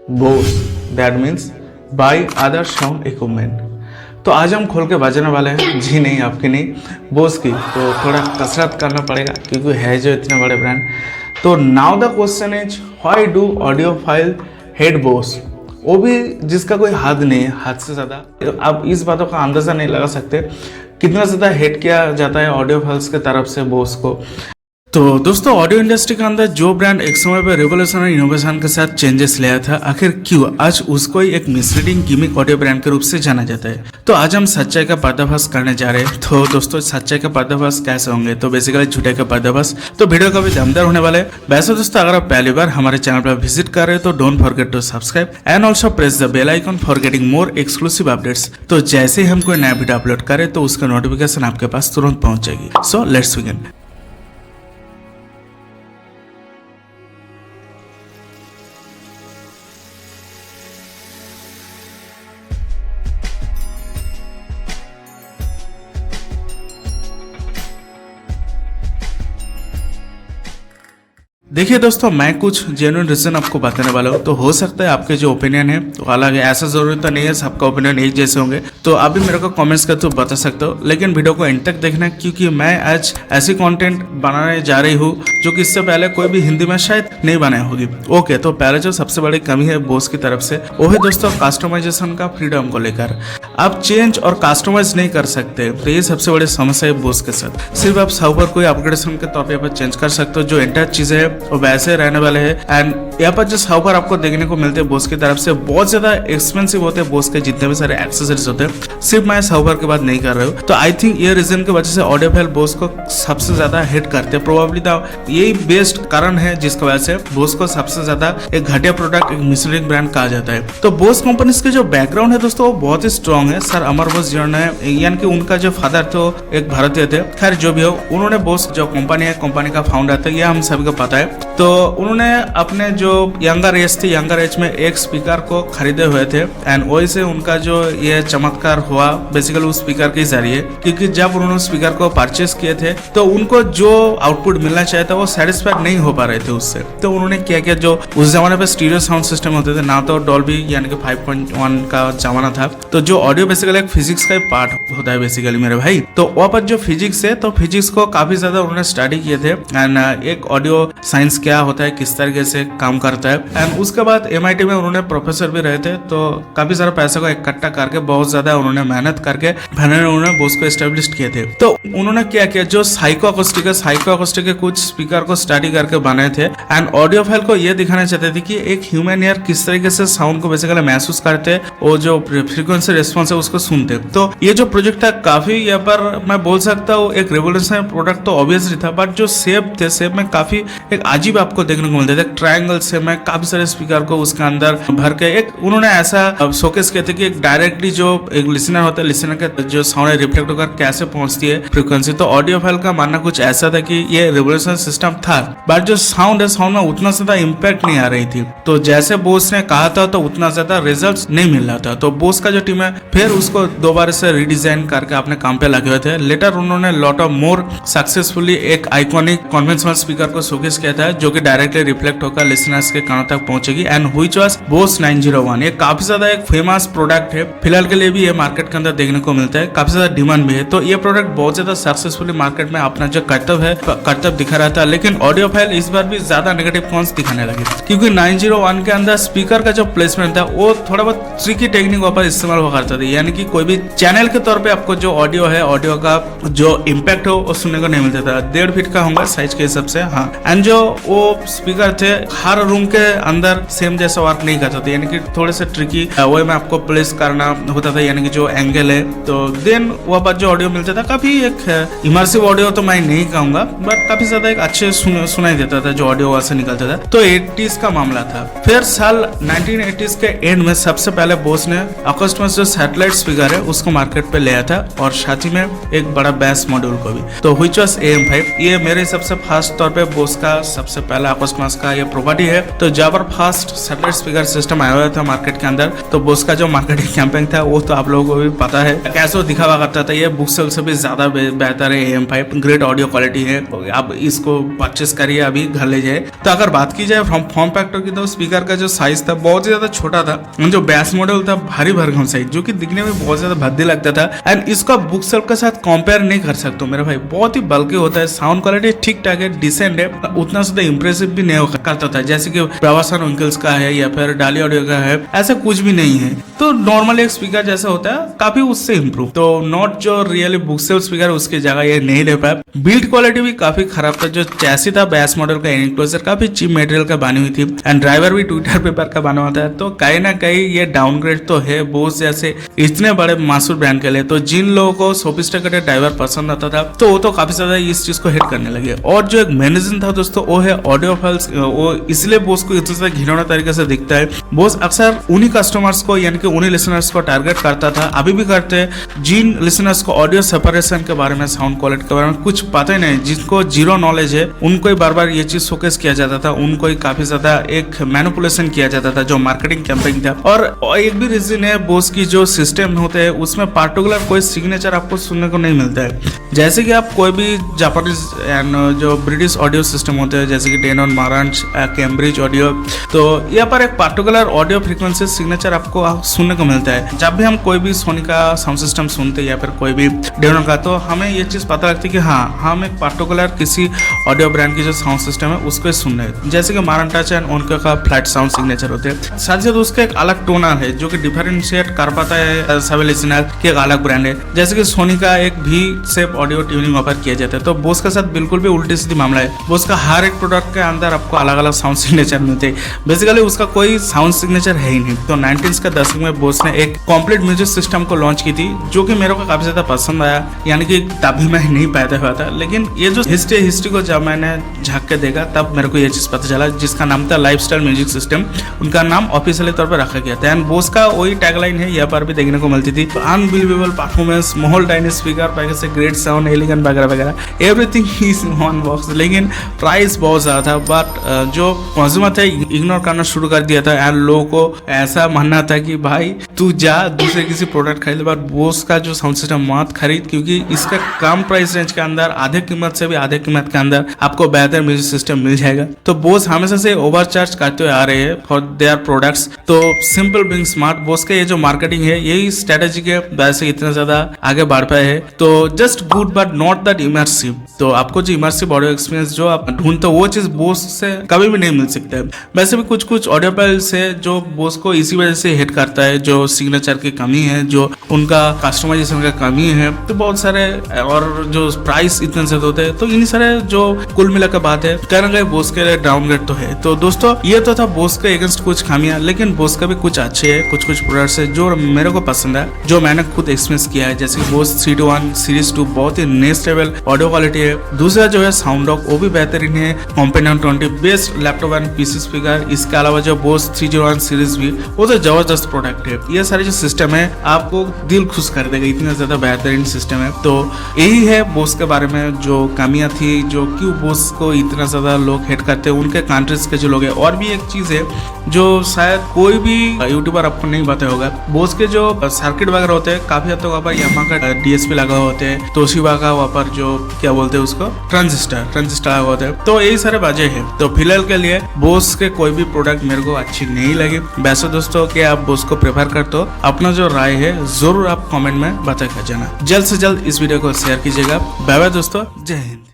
Bose, that means by other sound equipment. तो आज हम खोल के बजाने वाले हैं, जी नहीं आपकी नहीं, बोस की। तो थोड़ा कसरत करना पड़ेगा क्योंकि है जो इतने बड़े ब्रांड। तो now the question is why do audiophile hate Bose, वो भी जिसका कोई हद नहीं है, हद से ज़्यादा। आप इस बातों का अंदाज़ा नहीं लगा सकते कितना ज़्यादा हेट किया जाता है ऑडियोफाइल्स के तरफ से बोस को। तो दोस्तों, ऑडियो इंडस्ट्री के अंदर जो ब्रांड एक समय पर रेवोल्यूशन और इनोवेशन के साथ चेंजेस लाया था, आखिर क्यों आज उसको ही एक मिसलीडिंग गिमिक ऑडियो ब्रांड के रूप से जाना जाता है। तो आज हम सच्चाई का पर्दाफाश करने जा रहे हैं। तो दोस्तों, सच्चाई का पर्दाफाश कैसे होंगे, तो बेसिकली झूठे का पर्दाफाश। तो वीडियो काफी दमदार होने वाले। वैसे दोस्तों, अगर आप पहली बार हमारे चैनल पर विजिट कर रहे हो तो don't forget to subscribe and also press the bell icon for getting more exclusive updates. तो जैसे ही हम कोई नया वीडियो अपलोड करें तो उसका नोटिफिकेशन आपके पास तुरंत पहुंच जाएगी। So let's begin. देखिए दोस्तों, मैं कुछ जेन्युइन रीजन आपको बताने वाला हूँ। तो हो सकता है आपके जो ओपिनियन है तो अलग है, ऐसा जरूरी तो नहीं है सबका ओपिनियन एक जैसे होंगे। तो आप भी मेरे को कमेंट्स कर तो बता सकते हो, लेकिन वीडियो को एंड तक देखना क्योंकि मैं आज ऐसी कंटेंट बनाने जा रही हूँ जो कि इससे पहले कोई भी हिंदी में शायद नहीं बनाई होगी। ओके, तो पहले जो सबसे बड़ी कमी है बोस की तरफ से वो है दोस्तों कस्टमाइजेशन का फ्रीडम को लेकर। आप चेंज और कस्टमाइज नहीं कर सकते, तो ये सबसे बड़ी समस्या है बोस के साथ। सिर्फ आप साउबर कोई अपग्रेडेशन के तौर पर चेंज कर सकते हो, जो एंटायर चीजें है वो वैसे रहने वाले हैं। एंड यहाँ पर जो साउबर आपको देखने को मिलते हैं बोस की तरफ से बहुत ज्यादा एक्सपेंसिव होते हैं। बोस के जितने भी सारे एक्सेसरीज होते हैं, सिर्फ मैं साउबर की बात नहीं कर रहा हूँ। तो आई थिंक ये रीजन की वजह से ऑडियोफाइल बोस को सबसे ज्यादा हिट करते हैं। प्रोबेबली यही बेस्ट कारण है जिसकी वजह से बोस को सबसे ज्यादा एक घटिया प्रोडक्ट, एक मिसलीडिंग ब्रांड कहा जाता है। तो बोस कंपनीज के जो बैकग्राउंड है दोस्तों वो बहुत ही स्ट्रॉन्ग है। सर अमर बोस जो है, यानी कि उनका जो फादर थे एक भारतीय थे। खैर जो भी हो, उन्होंने बोस जो कंपनी है, कंपनी का फाउंडर थे, यह हम सभी को पता है। तो उन्होंने अपने जो यंगर एज थे, यंगर एज में एक स्पीकर को खरीदे हुए थे एंड वही से उनका जो ये चमत्कार हुआ बेसिकली उस स्पीकर के जरिए। क्योंकि जब उन्होंने स्पीकर को परचेस किए थे तो उनको जो आउटपुट मिलना चाहिए था वो सेटिस्फाइड नहीं हो पा रहे थे उससे। तो उन्होंने क्या किया, जो उस जमाने पे स्टीरियो साउंड सिस्टम होते थे ना, तो डॉल्बी यानी कि 5.1 का जमाना था। तो जो ऑडियो बेसिकली एक फिजिक्स का पार्ट होता है बेसिकली मेरे भाई। तो वहाँ पर जो फिजिक्स है, तो फिजिक्स को काफी ज्यादा उन्होंने स्टडी किए थे एंड एक ऑडियो साइंस क्या होता है, किस तरीके से काम करता है। एंड उसके बाद MIT में उन्होंने प्रोफेसर भी रहे थे। तो काफी सारे पैसे को इकट्ठा करके बहुत ज्यादा उन्होंने मेहनत करके उन्होंने बोस को एस्टेब्लिश किए थे। तो उन्होंने क्या किया, जो साइको अकोस्टिक के कुछ स्पीकर को स्टडी करके बनाए थे एंड ऑडियोफाइल को ये दिखाना चाहते थे कि एक ह्यूमन ईयर किस तरीके से साउंड को बेसिकली महसूस करते और जो फ्रीक्वेंसी रिस्पॉन्स है उसको सुनते। तो ये जो प्रोजेक्ट था काफी, यहाँ पर मैं बोल सकता हूँ एक रेवोल्यूशनरी प्रोडक्ट तो ऑब्वियसली था, बट जो शेप थे, शेप में काफी एक अजीब आपको देखने को मिलते थे। ट्रायंगल से में काफी सारे स्पीकर को उसके अंदर भर के एक उन्होंने ऐसा शोकेस किया था कि एक डायरेक्टली जो एक लिसनर होता है, लिसनर के जो साउंड रिफ्लेक्ट होकर कैसे पहुंचती है फ्रीक्वेंसी। तो ऑडियोफाइल का मानना कुछ ऐसा था कि ये रेवोल्यूशनरी सिस्टम था, बट जो साउंड है, साउंड में उतना ज्यादा इम्पैक्ट नहीं आ रही थी। तो जैसे बोस ने कहा था तो उतना ज्यादा रिजल्ट नहीं मिल रहा था। तो बोस का जो टीम है फिर उसको दोबारा से रिडिजाइन करके अपने काम पे लगे हुए थे। लेटर उन्होंने लॉट ऑफ मोर सक्सेसफुली एक आइकॉनिक कन्वेंशनल स्पीकर को शोकेस किया था जो कि डायरेक्टली रिफ्लेक्ट होकर लिसनर्स के कानों तक पहुंचेगी एंड व्हिच वाज बोस 901। ये काफी ज्यादा एक फेमस प्रोडक्ट है, फिलहाल के लिए भी ये मार्केट के अंदर देखने को मिलता है, काफी ज्यादा डिमांड भी है। तो ये प्रोडक्ट बहुत ज्यादा सक्सेसफुली मार्केट में अपना जो कर्तव्य दिखा रहा था। लेकिन ऑडियोफाइल इस बार भी ज्यादा नेगेटिव पॉइंट्स दिखाने लगे क्योंकि 901 के अंदर स्पीकर का जो प्लेसमेंट था वो थोड़ा बहुत ट्रिकी टेक्निक पर इस्तेमाल हुआ करता था। यानी कि कोई भी चैनल के तौर पर आपको जो ऑडियो है, ऑडियो का जो इम्पैक्ट हो वो सुनने को नहीं मिलता था। 1.5 फीट का होगा साइज के हिसाब से, हाँ। एंड जो वो स्पीकर थे हर रूम के अंदर सेम जैसा वर्क नहीं करता था, यानी कि थोड़े से ट्रिकी वे में आपको प्लेस करना होता था, यानी कि जो एंगल है। तो देन वहाँ पर जो ऑडियो मिलता था काफी एक इमर्सिव ऑडियो तो मैं नहीं कहूंगा, बट काफी ज्यादा एक अच्छे सुनाई देता था जो ऑडियो वहां से निकलता था। तो 80s का मामला था। फिर साल 1980s के एंड में सबसे पहले बोस ने अकोस्टमस जो सैटेलाइट स्पीकर है उसको मार्केट पे ले आया था और साथ ही में एक बड़ा बेस मॉड्यूल को भी, तो व्हिच वाज AM5। ये मेरे हिसाब से फास्ट तौर पे बोस का सबसे पहला अकोस्टमास का ये प्रॉपर्टी है। तो जबरदस्त सैटेलाइट स्पीकर सिस्टम आया हुआ था मार्केट के अंदर। तो बोस का जो मार्केटिंग कैंपेन था वो तो आप लोगों को भी पता है कैसे दिखावा करता था। ये बुक्सेल से भी ज्यादा बेहतर है, AM5 ग्रेट ऑडियो क्वालिटी है। आप इसको परचेस करिए, अभी घर ले जाए। तो अगर बात की जाए फॉर्म फैक्टर की, तो स्पीकर का जो साइज था बहुत ज्यादा छोटा था। जो बेस मॉडल था भारी भरकम साइज, जो कि दिखने में बहुत ज्यादा भद्दी लगता था। एंड इसको बुक्सेल के साथ कंपेयर नहीं कर सकते मेरे भाई, बहुत ही बल्कि होता है। साउंड क्वालिटी ठीक ठाक है, डिसेंट है, उतना ज्यादा इंप्रेसिव भी नहीं करता था जैसे कि प्रवासन अंकल्स का है या फिर डाली ऑडियो का है, ऐसा कुछ भी नहीं है। तो नॉर्मल एक स्पीकर जैसा होता है, काफी उससे इंप्रूव। तो नॉट जो रियली बुक्सेल स्पीकर उसकी जगह ये नहीं ले पाया। बिल्ड क्वालिटी भी काफी खराब था। जो चैसी था बेस मॉडल का एनक्लोजर काफी चीप मटेरियल का बनी हुई थी। एंड ड्राइवर भी ट्विटर पेपर का बना हुआ था। तो कहीं ना कहीं ये डाउनग्रेड तो है बोस जैसे इतने बड़े मासूर ब्रांड के लिए। तो जिन लोगों को सोफिस्टिकेटेड ड्राइवर पसंद आता था तो वो तो काफी ज्यादा इस चीज को हिट करने लगे। और जो एक मेन रीजन था दोस्तों वो है ऑडियो फाइल्स। वो इसलिए बोस को इतना ज्यादा घिनौना तरीके से दिखता है। बोस अक्सर उन्हीं कस्टमर्स को यानी कि उन्हीं लिसनर्स को टारगेट करता था, अभी भी करते हैं, जिन लिसनर्स को ऑडियो सेपरेशन के बारे में, साउंड क्वालिटी के बारे में कुछ पता ही नहीं, जिनको जीरो नॉलेज है, उनको ही बार बार ये चीज शोकेस किया जाता था। उनको ही काफी ज्यादा एक मैनिपुलेशन किया जाता था जो मार्केटिंग कैंपेन था। और एक भी रीजन है बोस की जो सिस्टम होते हैं उसमें पार्टिकुलर कोई सिग्नेचर आपको सुनने को नहीं मिलता है। जैसे कि आप कोई भी जापानीज एंड जो ब्रिटिश ऑडियो सिस्टम होते हैं जैसे कि डेनॉन, मारांच, कैम्ब्रिज ऑडियो, तो यहाँ पर एक पार्टिकुलर ऑडियो फ्रीक्वेंसी सिग्नेचर आपको सुनने को मिलता है। जब भी हम कोई भी सोनी का साउंड सिस्टम सुनते हैं या फिर कोई भी डेनॉन का, तो हमें ये चीज पता लगती है कि हाँ हम एक पार्टिकुलर किसी ऑडियो ब्रांड की जो साउंड सिस्टम है उसको सुन रहे हैं। जैसे कि मारांटाच एंड उनके का फ्लैट साउंड सिग्नेचर होते हैं। साथ ही साथ उसका एक अलग टोनर है जो कि डिफरेंशिएट कर पाता है सभी लिसनर की एक अलग ब्रांड है। जैसे कि सोनी का एक भी सेप ऑडियो ट्यूनिंग ऑफर किया जाता है। तो बोस के साथ बिल्कुल भी उल्टी सीधी मामला है। बोस का हर एक प्रोडक्ट के अंदर आपको अलग अलग साउंड सिग्नेचर मिलते हैं। बेसिकली उसका कोई साउंड सिग्नेचर है ही नहीं। तो 19 का दशक में बोस ने एक कंप्लीट म्यूजिक सिस्टम को लॉन्च की थी जो कि मेरे को काफी ज्यादा पसंद आया। यानी कि तभी मैं नहीं पैदा हुआ था, लेकिन ये जो हिस्ट्री को जब मैंने झांक के देखा तब मेरे को ये चीज पता चला, जिसका नाम था लाइफस्टाइल म्यूजिक सिस्टम। उनका नाम ऑफिशियली तौर पर रखा गया था। एंड बोस का वही टैगलाइन है, यहाँ पर भी देखने को मिलती थी, अनबिलीवेबल परफॉर्मेंस, माहौल टाइनी स्पीकर, पैकेज से ग्रेट साउंड, एलिगेंट वगैरह वगैरह, everything is in one box. लेकिन प्राइस बहुत ज्यादा था। बट जो कंज्यूमर थे इग्नोर करना शुरू कर दिया था। एंड लोगों को ऐसा मानना था कि भाई तू जा दूसरे किसी प्रोडक्ट खरीद, बट बोस का जो साउंड सिस्टम मत खरीद, क्योंकि इसका कम प्राइस रेंज के अंदर, आधे कीमत से भी आधे कीमत के अंदर आपको बेहतर म्यूजिक सिस्टम मिल जाएगा। तो बोस हमेशा से ओवरचार्ज करते हुए आ रहे हैं फॉर देयर प्रोडक्ट्स। तो सिंपल बीइंग स्मार्ट, बोस का ये जो मार्केटिंग है यही स्ट्रेटेजी के वजह से इतना ज्यादा आगे बढ़ पाए है। तो just good but not that immersive. तो आपको जो इमर्सिव ऑडियो एक्सपीरियंस जो आप ढूंढते हो वो चीज बोस से कभी भी नहीं मिल सकता है। वैसे भी कुछ ऑडियो फाइल्स है जो बोस को इसी वजह से हिट करता है, जो सिग्नेचर की कमी है, जो उनका कस्टमाइजेशन का कमी है, तो बहुत सारे, और जो प्राइस इतने ज्यादा होते हैं। तो इन सारे जो कुल मिला के बात है, कहना गए बोस के लिए डाउनग्रेड तो है। तो दोस्तों ये तो था बोस के अगेंस्ट कुछ खामियां, लेकिन बोस का भी कुछ अच्छे है, कुछ प्रोडक्ट्स है जो मेरे को पसंद है, जो मैंने खुद एक्सपीरियंस किया है। जैसे बोस 321 सीरीज 2 बहुत ही नेक्स्ट लेवल ऑडियो क्वालिटी है। दूसरा जो है साउंड डॉग वो भी बेहतरीन है। Companion 20 best laptop and PC speaker. इसके अलावा जो बोस 301 सीरीज भी वो तो जबरदस्त प्रोडक्ट है। ये सारे जो सिस्टम है आपको दिल खुश कर देगा, इतना ज्यादा बेहतरीन सिस्टम है। तो यही है बोस के बारे में जो कमियां थी, जो क्यों बोस को इतना ज्यादा लोग हेट करते हैं, उनके कंट्रीज के जो लोग है। और भी एक चीज है जो शायद कोई भी यूट्यूबर आपको नहीं बताया होगा, बोस के जो सर्किट वगैरह होते हैं काफी हद तक वहाँ पर यामा का डीएसपी लगा हुआ होते हैं, तोशिबा का वहाँ पर जो क्या बोलते हैं उसको ट्रांजिस्टर लगा होता है। तो यही सारे बातें हैं। तो फिलहाल के लिए बोस के कोई भी प्रोडक्ट मेरे को अच्छी नहीं लगी। वैसे दोस्तों कि आप बोस को प्रेफर करते हो, अपना जो राय है जरूर आप कमेंट में बता कर जाना। जल्द से जल्द इस वीडियो को शेयर कीजिएगा। बाय बाय दोस्तों, जय हिंद।